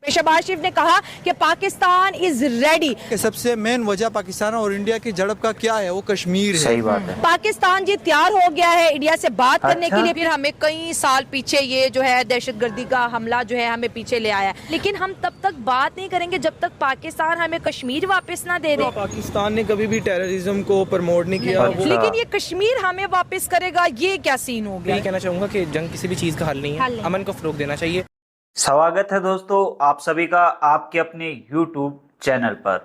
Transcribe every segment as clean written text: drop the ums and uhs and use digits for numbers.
शहबाज शरीफ ने कहा कि पाकिस्तान इज रेडी। सबसे मेन वजह पाकिस्तान और इंडिया की झड़प का क्या है, वो कश्मीर है। सही बात है। पाकिस्तान जी तैयार हो गया है इंडिया से बात करने के लिए। फिर हमें कई साल पीछे ये जो है दहशतगर्दी का हमला जो है हमें पीछे ले आया, लेकिन हम तब तक बात नहीं करेंगे जब तक पाकिस्तान हमें कश्मीर वापस ना दे दे। पाकिस्तान ने कभी भी टेररिज्म को प्रमोट नहीं किया, लेकिन ये कश्मीर हमें वापस करेगा, ये क्या सीन हो गया। यही कहना चाहूंगा कि जंग किसी भी चीज का हल नहीं है, अमन को फरोग देना चाहिए। स्वागत है दोस्तों आप सभी का आपके अपने YouTube चैनल पर।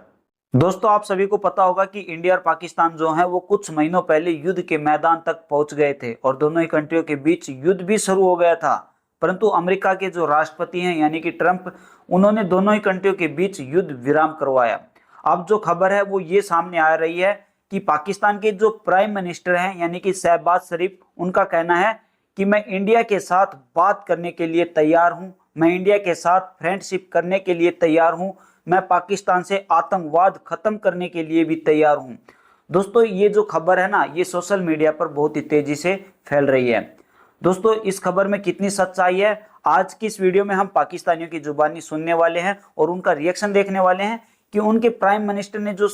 दोस्तों आप सभी को पता होगा कि इंडिया और पाकिस्तान जो है वो कुछ महीनों पहले युद्ध के मैदान तक पहुंच गए थे और दोनों ही कंट्रियों के बीच युद्ध भी शुरू हो गया था। परंतु अमेरिका के जो राष्ट्रपति हैं यानी कि ट्रंप, उन्होंने दोनों ही कंट्रियों के बीच युद्ध विराम करवाया। अब जो खबर है वो ये सामने आ रही है कि पाकिस्तान के जो प्राइम मिनिस्टर हैं यानी कि शहबाज शरीफ, उनका कहना है कि मैं इंडिया के साथ बात करने के लिए तैयार हूं, मैं इंडिया के साथ फ्रेंडशिप करने के लिए तैयार हूं, मैं पाकिस्तान से आतंकवाद खत्म करने के लिए भी तैयार हूं। दोस्तों ये जो खबर है ना, ये सोशल मीडिया पर बहुत ही तेजी से फैल रही है। दोस्तों इस खबर में कितनी सच्चाई है, आज की इस वीडियो में हम पाकिस्तानियों की जुबानी सुनने वाले हैं और उनका रिएक्शन देखने वाले हैं कि उनके प्राइम मिनिस्टर ने जो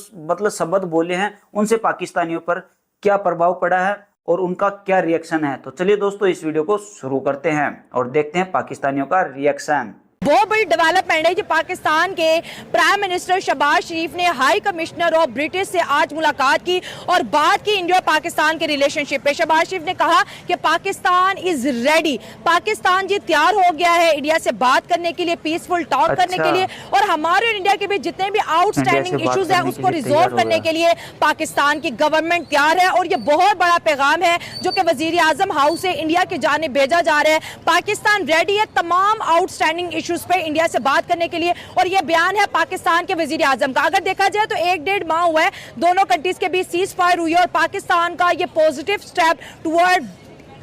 शब्द बोले हैं उनसे पाकिस्तानियों पर क्या प्रभाव पड़ा है और उनका क्या रिएक्शन है। तो चलिए दोस्तों इस वीडियो को शुरू करते हैं और देखते हैं पाकिस्तानियों का रिएक्शन। बहुत बड़ी डेवलपमेंट है कि पाकिस्तान के प्राइम मिनिस्टर शहबाज शरीफ ने हाई कमिश्नर ऑफ ब्रिटिश से आज मुलाकात की और बात की इंडिया और पाकिस्तान के रिलेशनशिप पे। शहबाज शरीफ ने कहा कि पाकिस्तान इज रेडी, पाकिस्तान जी तैयार हो गया है इंडिया से बात करने के लिए, पीसफुल टॉक करने के लिए, और हमारे और इंडिया के बीच जितने भी आउटस्टैंडिंग इश्यूज है उसको रिजोल्व करने के लिए पाकिस्तान की गवर्नमेंट तैयार है। और ये बहुत बड़ा पैगाम है जो कि वजीर आजम हाउस से इंडिया की जानिब भेजा जा रहा है। पाकिस्तान रेडी है तमाम आउटस्टैंडिंग इश्यूज पे इंडिया से बात करने के लिए, और ये बयान है पाकिस्तान के वजीर आजम का। अगर देखा जाए तो 1-1.5 माह हुआ है दोनों कंट्रीज के बीच सीज फायर हुई है और पाकिस्तान का ये पॉजिटिव स्टेप टुवर्ड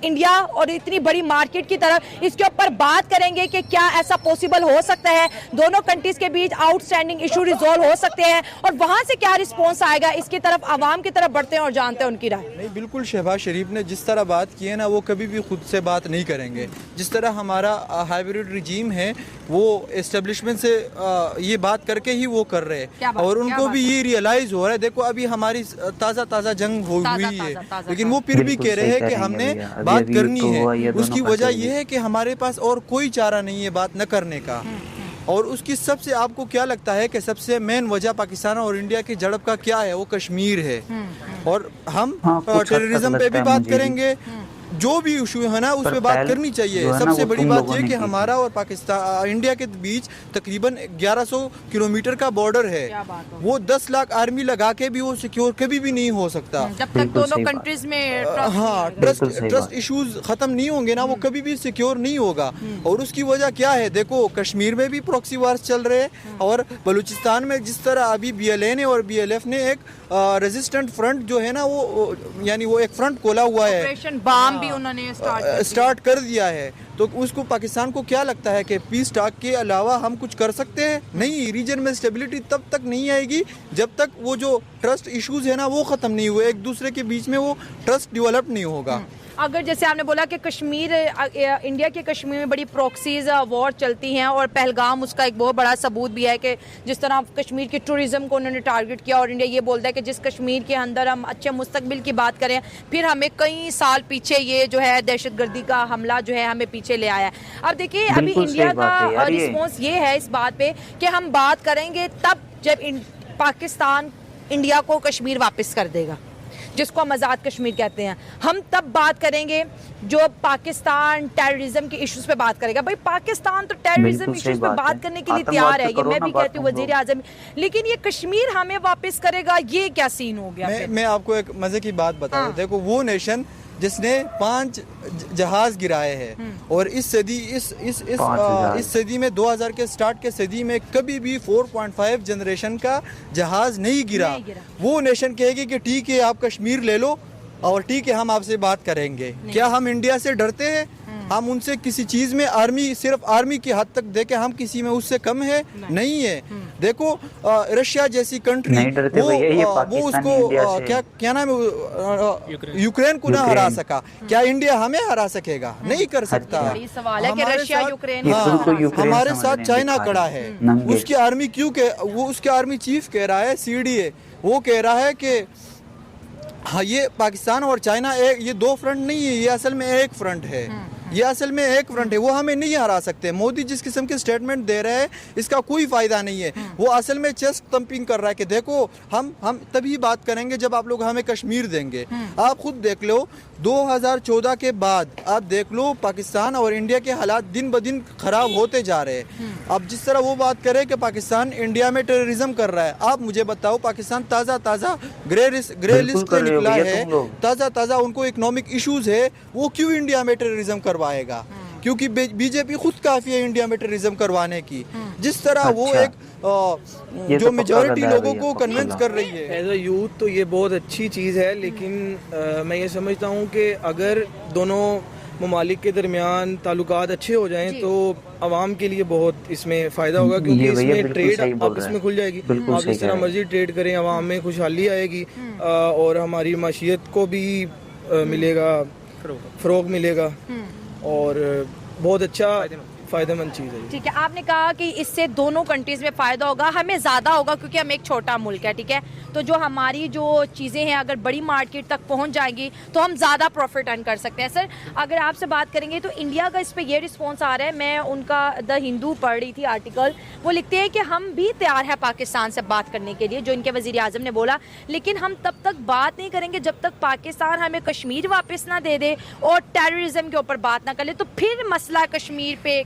इंडिया और इतनी बड़ी मार्केट की तरफ, इसके ऊपर बात करेंगे कि क्या ऐसा पॉसिबल हो सकता है, दोनों कंट्रीज के बीच आउटस्टैंडिंग इशू रिजोल्व हो सकते हैं और वहां से क्या रिस्पॉन्स आएगा, इसकी तरफ आवाम की तरफ बढ़ते हैं और जानते हैं उनकी राय। नहीं, बिल्कुल शहबाज शरीफ ने जिस तरह बात की है ना, वो कभी भी खुद से बात नहीं करेंगे। जिस तरह हमारा हाइब्रिड रिजीम है वो एस्टेब्लिशमेंट से ये बात करके ही वो कर रहे हैं और उनको भी ये रियलाइज हो रहा है। देखो अभी हमारी ताज़ा जंग हुई है, लेकिन वो फिर भी कह रहे हैं कि हमने बात करनी है। उसकी वजह यह है कि हमारे पास और कोई चारा नहीं है बात न करने का। और उसकी सबसे, आपको क्या लगता है कि सबसे मेन वजह पाकिस्तान और इंडिया की झड़प का क्या है, वो कश्मीर है। और हम टेररिज्म पे भी बात करेंगे, जो भी इशू है ना उस पर बात करनी चाहिए। सबसे बड़ी बात यह कि हमारा और पाकिस्तान इंडिया के बीच तकरीबन 1100 किलोमीटर का बॉर्डर है। वो 10 लाख आर्मी लगा के भी वो सिक्योर कभी भी नहीं हो सकता जब तक दोनों कंट्रीज में ट्रस्ट इश्यूज खत्म नहीं होंगे ना, वो कभी भी सिक्योर नहीं होगा। और उसकी वजह क्या है, देखो कश्मीर में भी प्रॉक्सी वार्स चल रहे हैं और बलूचिस्तान में जिस तरह अभी BLA ने और BLF ने एक रेजिस्टेंट फ्रंट जो है ना वो यानी वो एक फ्रंट खोला हुआ है, ऑपरेशन बाम भी उन्होंने स्टार्ट कर दिया है। तो उसको पाकिस्तान को क्या लगता है कि पीस टॉक के अलावा हम कुछ कर सकते हैं? नहीं, रीजन में स्टेबिलिटी तब तक नहीं आएगी जब तक वो जो ट्रस्ट इश्यूज है ना वो खत्म नहीं हुए, एक दूसरे के बीच में वो ट्रस्ट डेवलप नहीं होगा। अगर जैसे आपने बोला कि कश्मीर, इंडिया के कश्मीर में बड़ी प्रॉक्सीज वॉर चलती हैं और पहलगाम उसका एक बहुत बड़ा सबूत भी है कि जिस तरह कश्मीर की टूरिज्म को उन्होंने टारगेट किया और इंडिया ये बोलता है कि जिस कश्मीर के अंदर हम अच्छे मुस्तकबिल की बात करें, फिर हमें कई साल पीछे ये जो है दहशतगर्दी का हमला जो है हमें पीछे ले आया है। अब देखिए अभी इंडिया का रिस्पॉन्स ये है इस बात पे कि हम बात करेंगे तब जब पाकिस्तान इंडिया को कश्मीर वापस कर देगा, जिसको हम आज़ाद कश्मीर कहते हैं। हम तब बात करेंगे जो पाकिस्तान टेररिज्म के इश्यूज पे बात करेगा। भाई पाकिस्तान तो टेररिज्म इश्यूज पे बात करने के लिए तैयार है, ये मैं भी कहती हूँ वजीर आजम, लेकिन ये कश्मीर हमें वापस करेगा, ये क्या सीन हो गया? मैं आपको एक मजे की बात बता दूं। देखो वो नेशन जिसने 5 जहाज गिराए हैं और इस सदी में 2000 के स्टार्ट के सदी में कभी भी 4.5 जनरेशन का जहाज नहीं गिरा। वो नेशन कहेगी कि ठीक है आप कश्मीर ले लो और ठीक है हम आपसे बात करेंगे। क्या हम इंडिया से डरते हैं? हम उनसे किसी चीज में आर्मी, सिर्फ आर्मी की हद तक देखे हम किसी में उससे कम है नहीं है। देखो रशिया जैसी कंट्री वो उसको क्या नाम है, यूक्रेन को ना हरा सका, क्या इंडिया हमें हरा सकेगा? नहीं कर सकता। सवाल है कि रशिया यूक्रेन, हमारे साथ चाइना खड़ा है, उसकी आर्मी वो उसके आर्मी चीफ कह रहा है, CDA वो कह रहा है कि हाँ ये पाकिस्तान और चाइना ये दो फ्रंट नहीं है, ये असल में एक फ्रंट है, ये असल में एक फ्रंट है, वो हमें नहीं हरा सकते। मोदी जिस किस्म के स्टेटमेंट दे रहे हैं इसका कोई फायदा नहीं है। वो असल में चेस्ट थंपिंग कर रहा है कि देखो हम तभी बात करेंगे जब आप लोग हमें कश्मीर देंगे। आप खुद देख लो 2014 के बाद आप देख लो पाकिस्तान और इंडिया के हालात दिन ब दिन खराब होते जा रहे हैं। अब जिस तरह वो बात करे कि पाकिस्तान इंडिया में टेररिज्म कर रहा है, आप मुझे बताओ पाकिस्तान ताज़ा ग्रे लिस्ट से निकला है, ताज़ा उनको इकोनॉमिक इश्यूज है, वो क्यों इंडिया में टेररिज्म करवाएगा? क्योंकि बीजेपी खुद काफ़ी है इंडिया में टेररिज्म करवाने की। जिस तरह वो एक जो मेजॉरिटी लोगों को कन्विंस कर रही है एज अ यूथ, तो ये बहुत अच्छी चीज़ है। लेकिन मैं ये समझता हूँ कि अगर दोनों ममालिक के दरमियान ताल्लुकात अच्छे हो जाएं तो आवाम के लिए बहुत इसमें फ़ायदा होगा, क्योंकि इसमें ट्रेड आपस में खुल जाएगी। आप जिस तरह मर्जी ट्रेड करें, आवाम में खुशहाली आएगी और हमारी माशियत को भी मिलेगा, फ़रोग मिलेगा और बहुत अच्छा फ़ायदेमंद चीज़ है। ठीक है, आपने कहा कि इससे दोनों कंट्रीज में फ़ायदा होगा, हमें ज़्यादा होगा क्योंकि हम एक छोटा मुल्क है। ठीक है, तो जो हमारी जो चीज़ें हैं अगर बड़ी मार्केट तक पहुंच जाएंगी तो हम ज़्यादा प्रॉफिट अर्न कर सकते हैं। सर अगर आपसे बात करेंगे तो इंडिया का इस पर ये रिस्पॉन्स आ रहा है, मैं उनका द हिंदू पढ़ रही थी आर्टिकल, वो लिखते हैं कि हम भी तैयार है पाकिस्तान से बात करने के लिए, जो इनके वज़ीर आज़म ने बोला, लेकिन हम तब तक बात नहीं करेंगे जब तक पाकिस्तान हमें कश्मीर वापस ना दे दे और टेररिज्म के ऊपर बात ना कर ले। तो फिर मसला कश्मीर पे,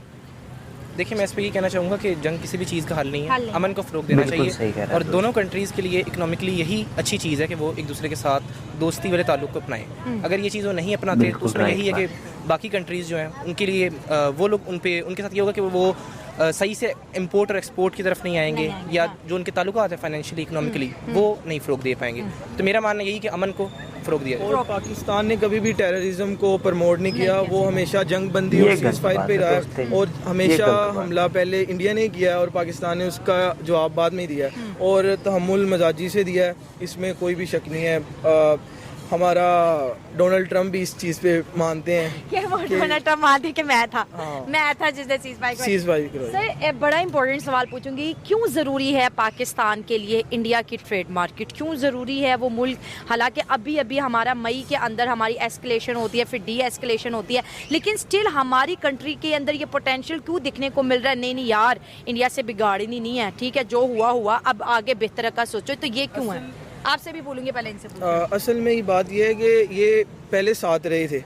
देखिए मैं इस पर ये कहना चाहूँगा कि जंग किसी भी चीज़ का हल नहीं है, अमन को फ़रोग देना चाहिए और दोनों कंट्रीज़ के लिए इकोनॉमिकली यही अच्छी चीज़ है कि वो एक दूसरे के साथ दोस्ती वाले ताल्लुक़ को अपनाएं। अगर ये चीज़ वो नहीं अपनाते तो उसमें यही है कि बाकी कंट्रीज़ जो हैं उनके लिए वो लोग उनके साथ ये होगा कि वो सही से इंपोर्ट और एक्सपोर्ट की तरफ नहीं आएंगे या जो उनके ताल्लुकात है फाइनेंशियली इकोनॉमिकली वो नहीं फ़रोग दे पाएंगे। तो मेरा मानना यही कि अमन को फ़रोग दिया और पाकिस्तान ने कभी भी टेररिज्म को प्रमोट नहीं किया, वो हमेशा जंग बंदी और सीज़फायर पे रहा है और हमेशा हमला पहले इंडिया ने किया और पाकिस्तान ने उसका जवाब बाद में दिया और तहम्मुल मजाजी से दिया है, इसमें कोई भी शक नहीं है। हमारा डोनाल्ड ट्रंप भी इस चीज़ पे मानते हैं कि वो डोनाल्ड ट्रंप मानते कि मैं था जिसने सीज़फायर करवाई। सर एक बड़ा इंपॉर्टेंट सवाल पूछूंगी, क्यों ज़रूरी है पाकिस्तान के लिए इंडिया की ट्रेड मार्केट? क्यों ज़रूरी है वो मुल्क? हालांकि अभी हमारा मई के अंदर हमारी एस्केलेशन होती है, फिर डी एस्केलेशन होती है, लेकिन स्टिल हमारी कंट्री के अंदर ये पोटेंशियल क्यों दिखने को मिल रहा है? नहीं यार इंडिया से बिगाड़नी नहीं है, ठीक है जो हुआ अब आगे बेहतर का सोचो। तो ये क्यों है? आपसे भी बोलूंगी, पहले इनसे असल में ये बात ये है कि ये पहले साथ रहे थे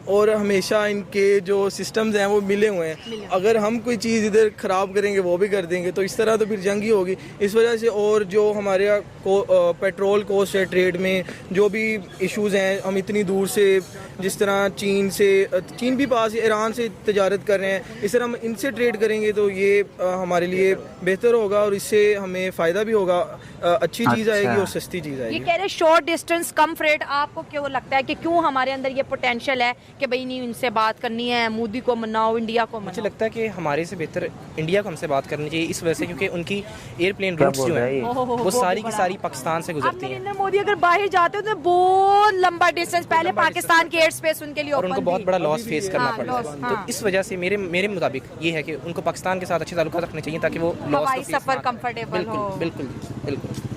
और हमेशा इनके जो सिस्टम्स हैं वो मिले हुए हैं। अगर हम कोई चीज़ इधर ख़राब करेंगे वो भी कर देंगे तो इस तरह तो फिर जंग ही होगी। इस वजह से और जो हमारे पेट्रोल कोस्ट है, ट्रेड में जो भी इश्यूज़ हैं, हम इतनी दूर से जिस तरह चीन भी पास ईरान से तजारत कर रहे हैं, इस तरह हम इनसे ट्रेड करेंगे तो ये हमारे लिए बेहतर होगा और इससे हमें फ़ायदा भी होगा, अच्छी चीज़ आएगी और सस्ती चीज़ आएगी। ये कह रहे शॉर्ट डिस्टेंस कम फ्रेट, आपको क्यों लगता है कि क्यों हमारे अंदर ये पोटेंशियल है कि भाई नहीं इनसे बात करनी है, मोदी को मनाओ, इंडिया को मनाओ? मुझे लगता है कि हमारे से बेहतर इंडिया को हमसे बात करनी चाहिए, इस वजह से क्योंकि उनकी एयरप्लेन रूट्स जो हैं वो सारी की सारी पाकिस्तान से गुजरती हैं। नरेंद्र मोदी अगर बाहर जाते हो तो बहुत लंबा डिस्टेंस, पहले पाकिस्तान की एयर स्पेस उनके लिए और उनको बहुत बड़ा लॉस फेस करना पड़ता है। तो इस वजह से मेरे मुताबिक ये है कि उनको पाकिस्तान के साथ अच्छे ताल्लुकात रखने चाहिए ताकि वो लॉस सफर कंफर्टेबल हो। बिल्कुल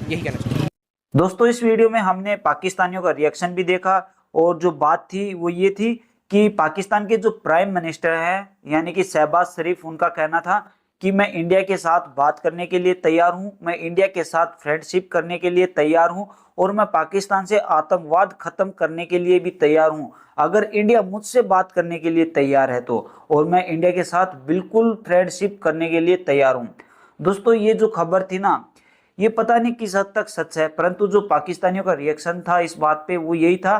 यही कहना चाहिए। दोस्तों इस वीडियो में हमने पाकिस्तानियों का रिएक्शन भी देखा और जो बात थी वो ये थी कि पाकिस्तान के जो प्राइम मिनिस्टर हैं यानी कि शहबाज शरीफ, उनका कहना था कि मैं इंडिया के साथ बात करने के लिए तैयार हूं, मैं इंडिया के साथ फ्रेंडशिप करने के लिए तैयार हूं और मैं पाकिस्तान से आतंकवाद खत्म करने के लिए भी तैयार हूं। अगर इंडिया मुझसे बात करने के लिए तैयार है तो, और मैं इंडिया के साथ बिल्कुल फ्रेंडशिप करने के लिए तैयार हूं। दोस्तों ये जो खबर थी ना, ये पता नहीं किस हद तक सच है, परंतु जो पाकिस्तानियों का रिएक्शन था इस बात पे वो यही था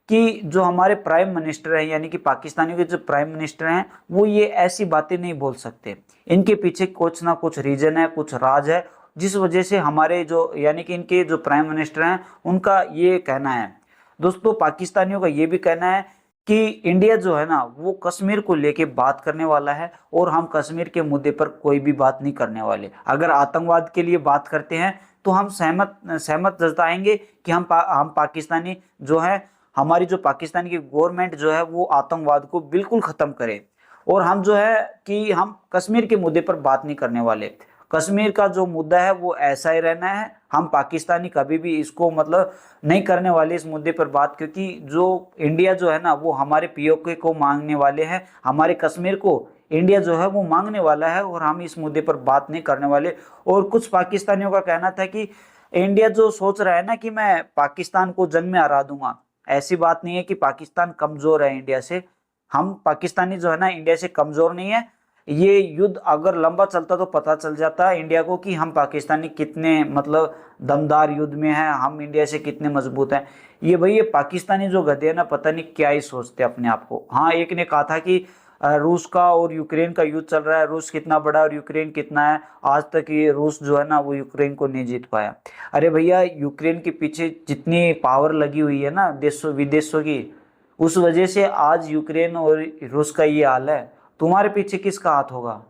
कि जो हमारे प्राइम मिनिस्टर हैं यानी कि पाकिस्तानियों के जो प्राइम मिनिस्टर हैं वो ये ऐसी बातें नहीं बोल सकते। इनके पीछे कुछ ना कुछ रीजन है, कुछ राज है, जिस वजह से हमारे जो यानी कि इनके जो प्राइम मिनिस्टर हैं उनका ये कहना है। दोस्तों पाकिस्तानियों का ये भी कहना है कि इंडिया जो है ना वो कश्मीर को लेके बात करने वाला है और हम कश्मीर के मुद्दे पर कोई भी बात नहीं करने वाले। अगर आतंकवाद के लिए बात करते हैं तो हम सहमत जताएंगे कि हम पाकिस्तानी जो है, हमारी जो पाकिस्तान की गवर्नमेंट जो है वो आतंकवाद को बिल्कुल खत्म करे। और हम जो है कि हम कश्मीर के मुद्दे पर बात नहीं करने वाले। कश्मीर का जो मुद्दा है वो ऐसा ही रहना है। हम पाकिस्तानी कभी भी इसको मतलब नहीं करने वाले इस मुद्दे पर बात, क्योंकि जो इंडिया जो है ना वो हमारे पीओके को मांगने वाले हैं, हमारे कश्मीर को इंडिया जो है वो मांगने वाला है और हम इस मुद्दे पर बात नहीं करने वाले। और कुछ पाकिस्तानियों का कहना था कि इंडिया जो सोच रहा है ना कि मैं पाकिस्तान को जंग में हरा दूंगा, ऐसी बात नहीं है कि पाकिस्तान कमजोर है इंडिया से। हम पाकिस्तानी जो है ना इंडिया से कमजोर नहीं है। ये युद्ध अगर लंबा चलता तो पता चल जाता है इंडिया को कि हम पाकिस्तानी कितने मतलब दमदार युद्ध में हैं, हम इंडिया से कितने मजबूत हैं। ये भाई ये पाकिस्तानी जो गधे हैं ना पता नहीं क्या ही सोचते अपने आप को। हाँ, एक ने कहा था कि रूस का और यूक्रेन का युद्ध चल रहा है, रूस कितना बड़ा और यूक्रेन कितना है, आज तक ये रूस जो है ना वो यूक्रेन को नहीं जीत पाया। अरे भैया, यूक्रेन के पीछे जितनी पावर लगी हुई है ना देशों विदेशों की, उस वजह से आज यूक्रेन और रूस का ये हाल है। तुम्हारे पीछे किसका हाथ होगा?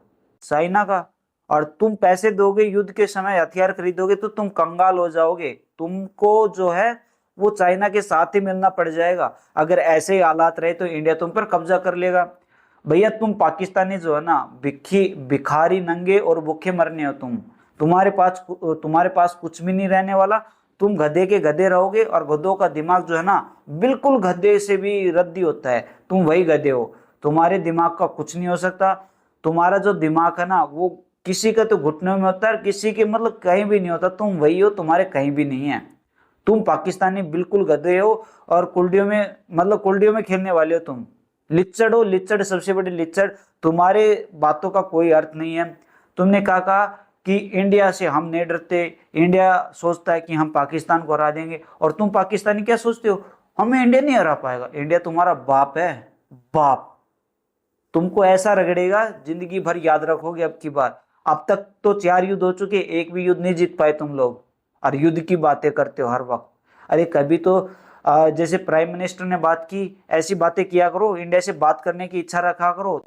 चाइना का। और तुम पैसे दोगे युद्ध के समय, हथियार खरीदोगे तो तुम कंगाल हो जाओगे। तुमको जो है वो चाइना के साथ ही मिलना पड़ जाएगा। अगर ऐसे ही हालात रहे तो इंडिया तुम पर कब्जा कर लेगा। भैया तुम पाकिस्तानी जो है ना भिखारी, नंगे और भूखे मरने हो तुम। तुम्हारे पास कुछ भी नहीं रहने वाला। तुम गधे के गधे रहोगे और गधों का दिमाग जो है ना बिल्कुल गधे से भी रद्दी होता है। तुम वही गधे हो, तुम्हारे दिमाग का कुछ नहीं हो सकता। तुम्हारा जो दिमाग है ना वो किसी का तो घुटनों में होता है, किसी के मतलब कहीं भी नहीं होता। तुम वही हो, तुम्हारे कहीं भी नहीं है। तुम पाकिस्तानी बिल्कुल गधे हो और कुल्डियों में खेलने वाले हो। तुम लिच्चड़ हो, लिच्चड़, सबसे बड़ी लिच्चड़। तुम्हारे बातों का कोई अर्थ नहीं है। तुमने कहा कि इंडिया से हम नहीं डरते, इंडिया सोचता है कि हम पाकिस्तान को हरा देंगे। और तुम पाकिस्तानी क्या सोचते हो? हमें इंडिया नहीं हरा पाएगा। इंडिया तुम्हारा बाप है, बाप। तुमको ऐसा रगड़ेगा जिंदगी भर याद रखोगे। अब की बार, अब तक तो 4 युद्ध हो चुके, एक भी युद्ध नहीं जीत पाए तुम लोग, और युद्ध की बातें करते हो हर वक्त। अरे कभी तो जैसे प्राइम मिनिस्टर ने बात की, ऐसी बातें किया करो, इंडिया से बात करने की इच्छा रखा करो।